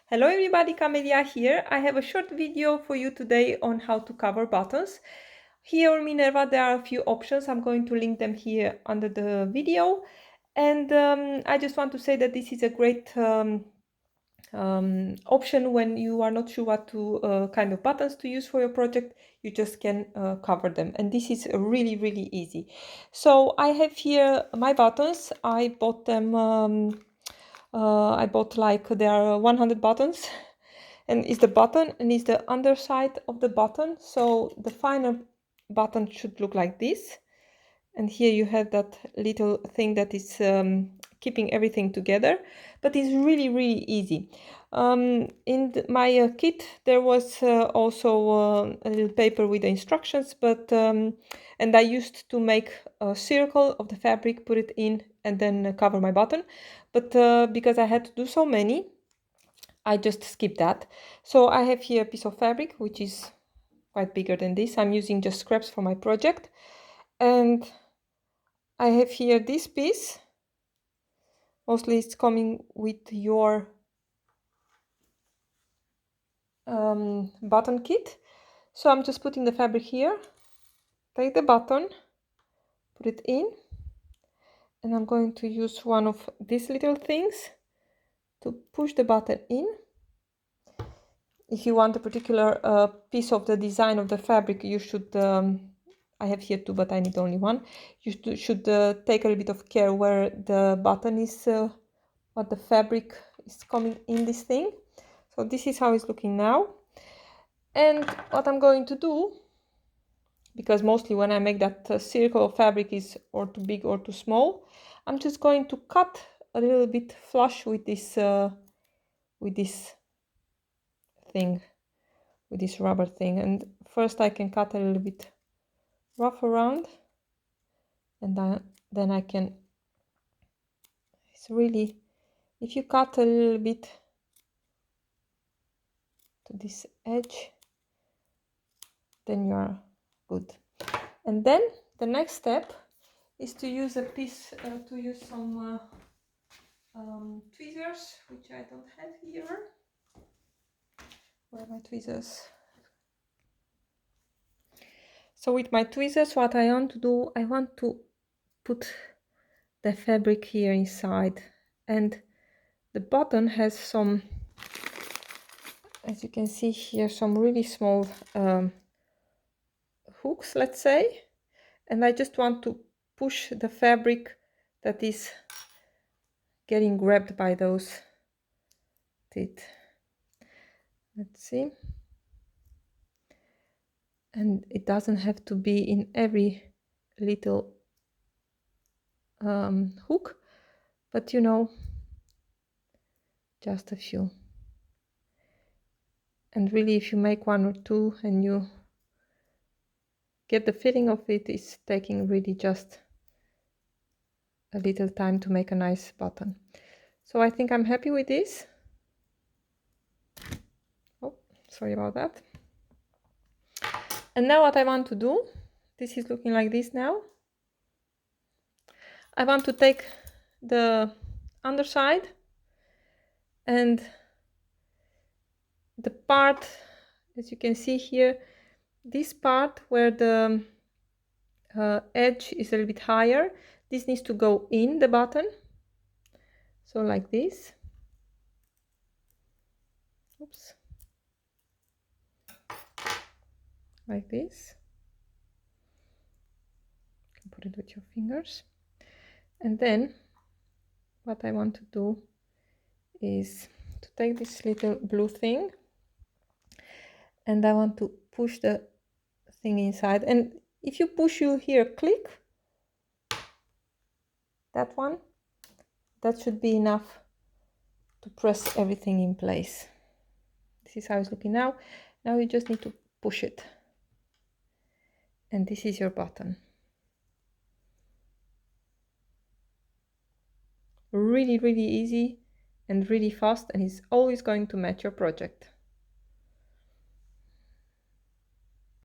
Hello everybody, Camelia here. I have a short video for you today on how to cover buttons. Here on Minerva there are a few options. I'm going to link them here under the video. And I just want to say that this is a great option when you are not sure what kind of buttons to use for your project. You just can cover them, and this is really easy. So I have here my buttons. I bought them I bought like there are 100 buttons, and it's the button and it's the underside of the button. So the final button should look like this, and here you have that little thing that is keeping everything together, but it's really easy. In my kit there was also a little paper with the instructions, but and I used to make a circle of the fabric, put it in, and then cover my button. But because I had to do so many, I just skipped that. So I have here a piece of fabric which is quite bigger than this. I'm using just scraps for my project, and I have here this piece. Mostly it's coming with your button kit. So I'm just putting the fabric here, take the button, put it in, and I'm going to use one of these little things to push the button in. If you want a particular piece of the design of the fabric, you should, I have here two, but I need only one. You should take a little bit of care where the button is, what the fabric is coming in this thing. So this is how it's looking now. And what I'm going to do, because mostly when I make that circle of fabric is or too big or too small, I'm just going to cut a little bit flush with this thing, with this rubber thing. And first I can cut a little bit rough around, and then I can, it's really, if you cut a little bit to this edge, then you are good. And then the next step is to use a piece, to use some tweezers, which I don't have here. Where are my tweezers? So with my tweezers, what I want to do, I want to put the fabric here inside, and the button has some, as you can see here, some really small hooks, let's say, and I just want to push the fabric that is getting grabbed by those teeth. Let's see. And it doesn't have to be in every little hook, but you know, just a few. And really, if you make one or two and you get the feeling of it, it's taking really just a little time to make a nice button. So I think I'm happy with this. Oh, sorry about that. And now what I want to do, this is looking like this now. I want to take the underside and the part, as you can see here, this part where the edge is a little bit higher, this needs to go in the button. So like this. Oops. Like this. You can put it with your fingers. And then what I want to do is to take this little blue thing, and I want to push the thing inside. And if you push, you hear a click. That one, that should be enough to press everything in place. This is how it's looking now. Now you just need to push it, and this is your button. Really easy and really fast, and it's always going to match your project.